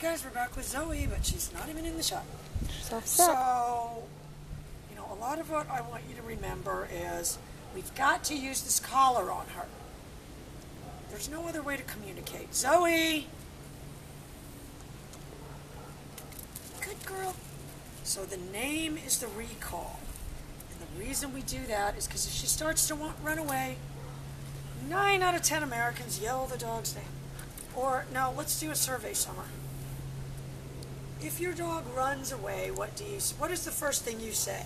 guys, we're back with Zoe, but she's not even in the shot. So, a lot of what I want you to remember is we've got to use this collar on her. There's no other way to communicate. Zoe! Good girl. So the name is the recall. And the reason we do that is because if she starts to run away, 9 out of 10 Americans yell the dog's name. Or, no, let's do a survey, Summer. If your dog runs away, what is the first thing you say?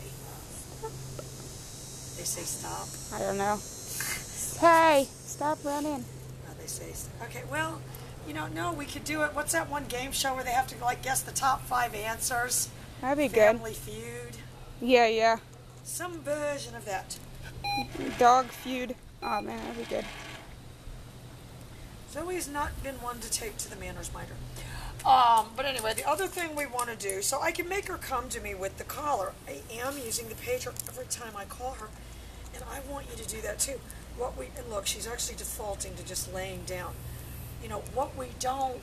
They say stop. I don't know. Hey, stop running. No, they say stop. Okay, well, no, we could do it. What's that one game show where they have to, guess the top 5 answers? That'd be Family good. Feud. Yeah. Some version of that. Dog feud. Oh, man, that'd be good. Zoe's not been one to take to the manners minder. But anyway, the other thing we want to do, so I can make her come to me with the collar. I am using the pager every time I call her, and I want you to do that too. And look, she's actually defaulting to just laying down. What we don't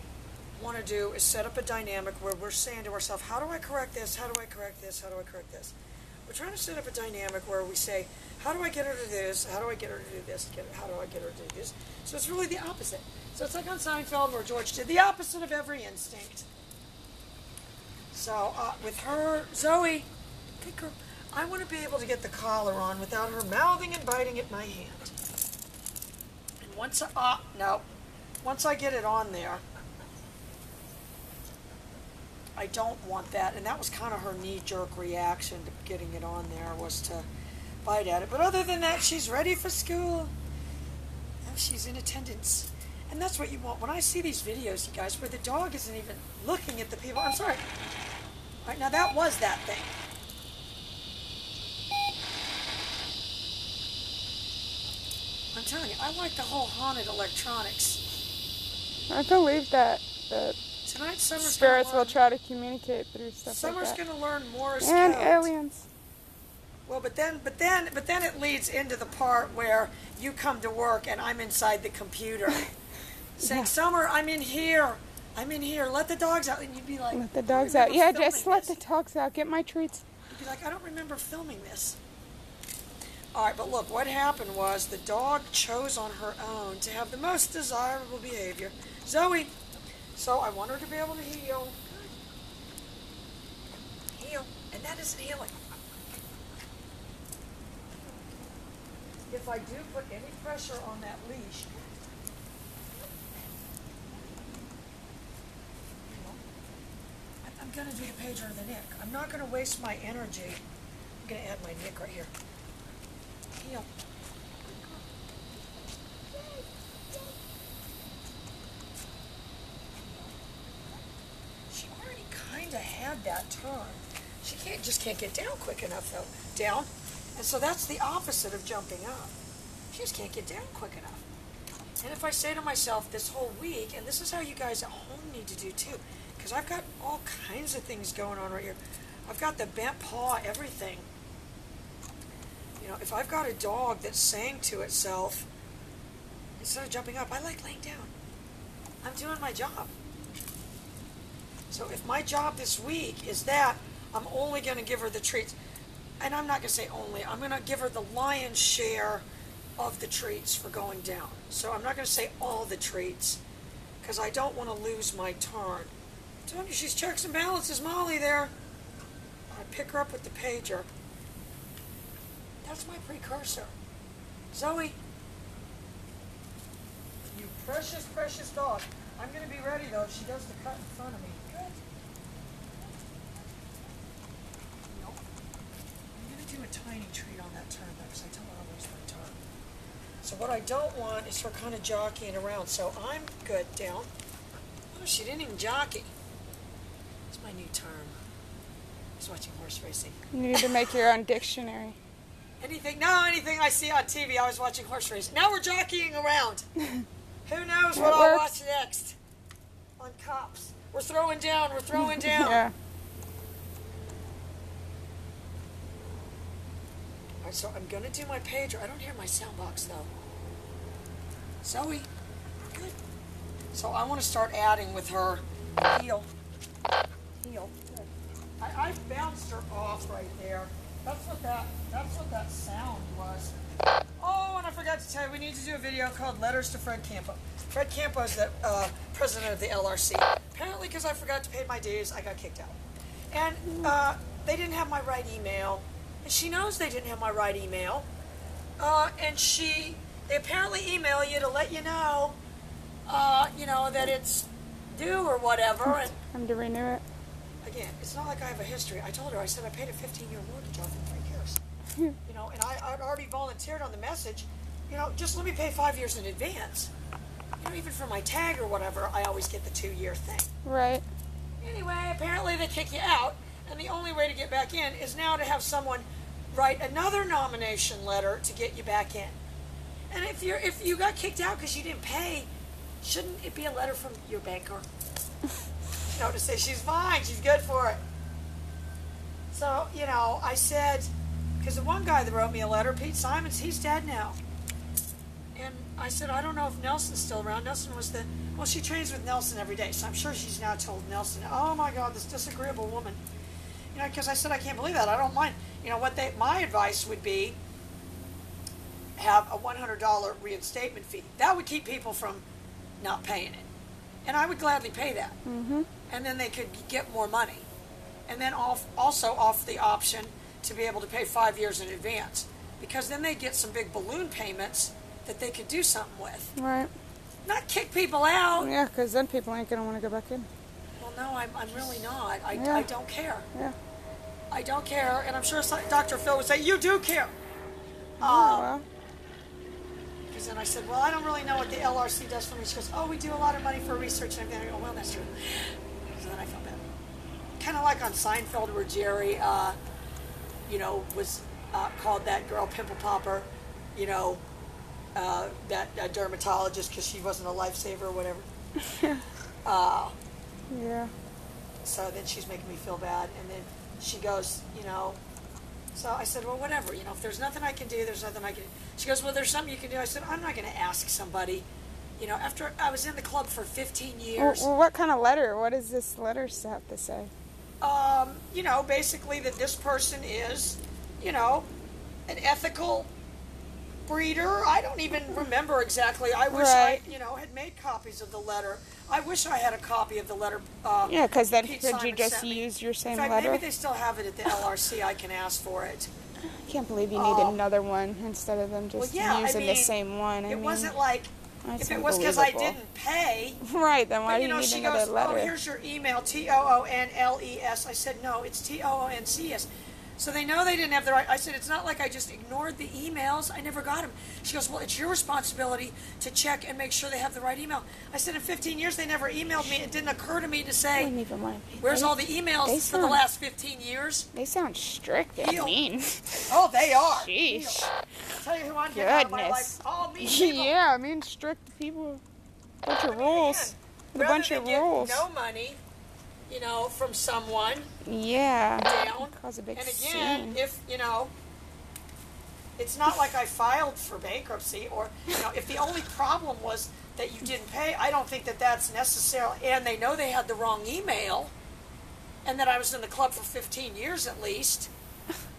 want to do is set up a dynamic where we're saying to ourselves, how do I correct this? How do I correct this? How do I correct this? We're trying to set up a dynamic where we say, how do I get her to do this? How do I get her to do this? How do I get her to do this? So it's really the opposite. So it's like on Seinfeld where George did the opposite of every instinct. So with her, Zoe, good girl, I want to be able to get the collar on without her mouthing and biting at my hand. And once I get it on there, I don't want that. And that was kind of her knee-jerk reaction to getting it on there, was to bite at it. But other than that, she's ready for school. And she's in attendance. And that's what you want. When I see these videos, you guys, where the dog isn't even looking at the people. I'm sorry. All right, now that was that thing. I'm telling you, I like the whole haunted electronics. I believe that Tonight, Summer's spirits will try to communicate through stuff Summer's like that. going to learn Morse and code. aliens. Well, but then it leads into the part where you come to work and I'm inside the computer, saying, "Summer, I'm in here. Let the dogs out." And you'd be like, "Let the dogs out." Yeah, just let the dogs out. Get my treats. You'd be like, "I don't remember filming this." All right, but look, what happened was the dog chose on her own to have the most desirable behavior. Zoe. So I want her to be able to heal. Heal. And that isn't healing. If I do put any pressure on that leash, I'm going to do the pager and the nick. I'm not going to waste my energy. I'm going to add my nick right here. Heal. She already kind of had that turn. She just can't get down quick enough, though. Down. And so that's the opposite of jumping up. She just can't get down quick enough. And if I say to myself this whole week, and this is how you guys at home need to do too, because I've got all kinds of things going on right here. I've got the bent paw, everything. If I've got a dog that's saying to itself, instead of jumping up, I like laying down. I'm doing my job. So if my job this week is that, I'm only going to give her the treats. And I'm not going to say only. I'm going to give her the lion's share of the treats for going down. So I'm not going to say all the treats because I don't want to lose my turn. I'm telling you, she's checks and balances, Molly there. I pick her up with the pager. That's my precursor. Zoe, you precious, precious dog. I'm going to be ready, though, if she does the cut in front of me. Good. Nope. I'm going to do a tiny treat on that turn, though, because I don't want to lose my turn. So what I don't want is her kind of jockeying around. So I'm good, down. Oh, she didn't even jockey. It's my new term. I was watching horse racing. You need to make your own dictionary. Anything I see on TV, I was watching horse racing. Now we're jockeying around. Who knows what I'll watch next on Cops. We're throwing down. Yeah. All right, so I'm going to do my pager. I don't hear my sound box, though. Zoe, good. So I want to start adding with her heel. Heel. I bounced her off right there. That's what that sound was. Oh, and I forgot to tell you, we need to do a video called Letters to Fred Campo. Fred Campo is the president of the LRC. Apparently, because I forgot to pay my dues, I got kicked out. And they didn't have my right email. And she knows they didn't have my right email. And they apparently email you to let you know, that it's due or whatever. And Time to renew it. again, it's not like I have a history. I told her, I said I paid a 15-year mortgage off in 3 years. And I'd already volunteered on the message, just let me pay 5 years in advance. Even for my tag or whatever, I always get the 2-year thing. Right. Anyway, apparently they kick you out, and the only way to get back in is now to have someone write another nomination letter to get you back in. And if you got kicked out because you didn't pay, shouldn't it be a letter from your banker? To say she's fine, she's good for it. So, I said, because the one guy that wrote me a letter, Pete Simons, he's dead now. And I said, I don't know if Nelson's still around. Nelson was she trains with Nelson every day, so I'm sure she's now told Nelson, oh my God, this disagreeable woman. Because I said, I can't believe that. I don't mind. My advice would be have a $100 reinstatement fee. That would keep people from not paying it. And I would gladly pay that. Mm-hmm. And then they could get more money. And then also offer the option to be able to pay 5 years in advance. Because then they get some big balloon payments that they could do something with. Right. Not kick people out. Yeah, because then people ain't going to want to go back in. Well, no, I'm really not. I don't care. Yeah. I don't care. And I'm sure Dr. Phil would say, you do care. Well. Because then I said, well, I don't really know what the LRC does for me. She goes, oh, we do a lot of money for research and everything. I go, well, that's true. So then I felt bad. Kind of like on Seinfeld where Jerry, was called that girl pimple popper, that dermatologist because she wasn't a lifesaver or whatever. Yeah. So then she's making me feel bad. And then she goes, so I said, well, whatever. If there's nothing I can do, there's nothing I can do. She goes, well, there's something you can do. I said, I'm not going to ask somebody. After I was in the club for 15 years. Well, what kind of letter? What does this letter have to say? Basically that this person is, an ethical breeder. I don't even remember exactly. I wish I, had made copies of the letter. I wish I had a copy of the letter. Yeah, because then Pete could you Simon just sent me. use your same In fact, letter? maybe they still have it at the LRC. I can ask for it. I can't believe you need another one instead of them just using the same one. It wasn't like, that's if it was because I unbelievable. didn't pay. Right, then why do you need she another goes, letter? oh, here's your email, TOONLES. I said, no, it's TOONCS. So they know they didn't have the right. I said, it's not like I just ignored the emails. I never got them. She goes, well, it's your responsibility to check and make sure they have the right email. I said, in 15 years, they never emailed me. It didn't occur to me to say, where's all the emails for the last 15 years? They sound strict and mean. Oh, they are. Sheesh. I'll tell you who I'm getting out of my life. All mean people. Yeah, strict people. Bunch of rules. A bunch of rules. No money. From someone. Yeah. Down. Cause a big and again, scene. if, it's not like I filed for bankruptcy or, if the only problem was that you didn't pay, I don't think that that's necessarily, and they know they had the wrong email and that I was in the club for 15 years at least,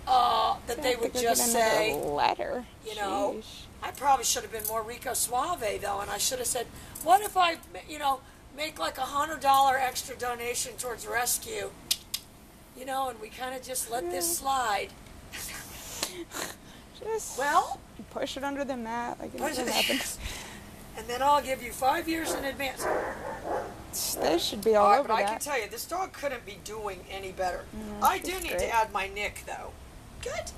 that they would just say, letter. Sheesh. I probably should have been more Rico Suave though, and I should have said, what if I, make like $100 extra donation towards rescue, and we kind of just let this slide. Just push it under the mat like it never happens. And then I'll give you 5 years in advance. They should be all over but that. I can tell you, this dog couldn't be doing any better. No, I do need to add my nick though. Good.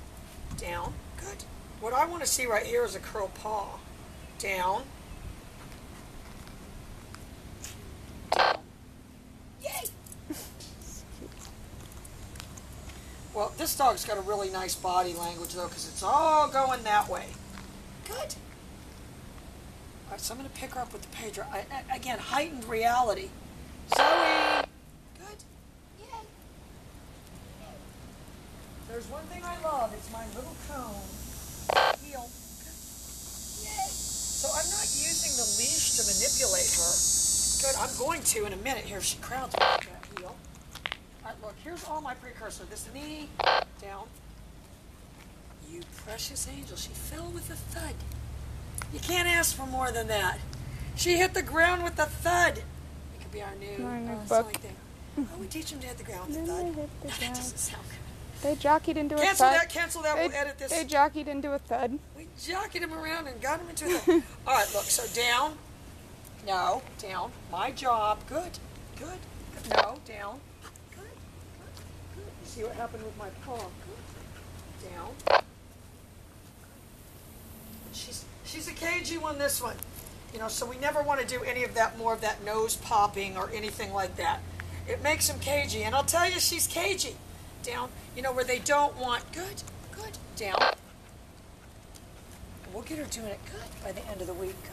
Down. Good. What I want to see right here is a curl paw. Down. Yay! Well, this dog's got a really nice body language, though, because it's all going that way. Good. All right, so I'm going to pick her up with the pager. Again, heightened reality. Zoe! Good. Yay! There's one thing I love. It's my little cone. Heel. Good. Yay! So I'm not using the leash to manipulate her. Good. I'm going to in a minute. Here, she crowds me with that heel. All right, look, here's all my precursor. This knee, down. You precious angel. She fell with a thud. You can't ask for more than that. She hit the ground with a thud. It could be our new book. thing. Oh, we teach them to hit the ground with a thud. That doesn't sound good. They jockeyed into a Cancel thud. that, cancel that. We'll edit this. They jockeyed into a thud. We jockeyed him around and got him into a thud. All right, look, so down. No, down. My job. Good, good. No, down. Good, good, good. You see what happened with my paw? Good. Down. She's a cagey one, this one. You know, so we never want to do any of that, more of that nose popping or anything like that. It makes them cagey, and I'll tell you, she's cagey. Down, you know, where they don't want, good, good, down. And we'll get her doing it good by the end of the week, good.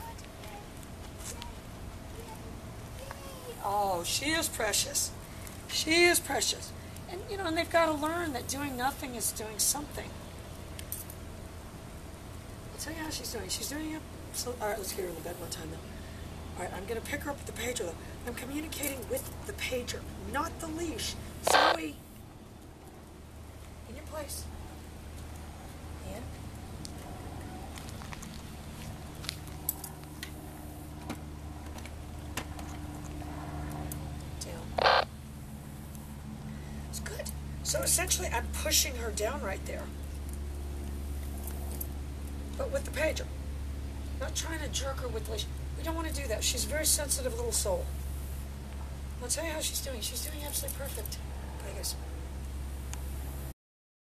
Oh, she is precious. She is precious. And, you know, and they've got to learn that doing nothing is doing something. I'll tell you how she's doing. She's doing it. So, all right, let's get her in the bed one time, though. All right, I'm going to pick her up with the pager, though. I'm communicating with the pager, not the leash. Zoe, in your place. And down. It's good. So essentially, I'm pushing her down right there. But with the pager. Not trying to jerk her with the leash. We don't want to do that. She's a very sensitive little soul. I'll tell you how she's doing. She's doing absolutely perfect. Bye, guys.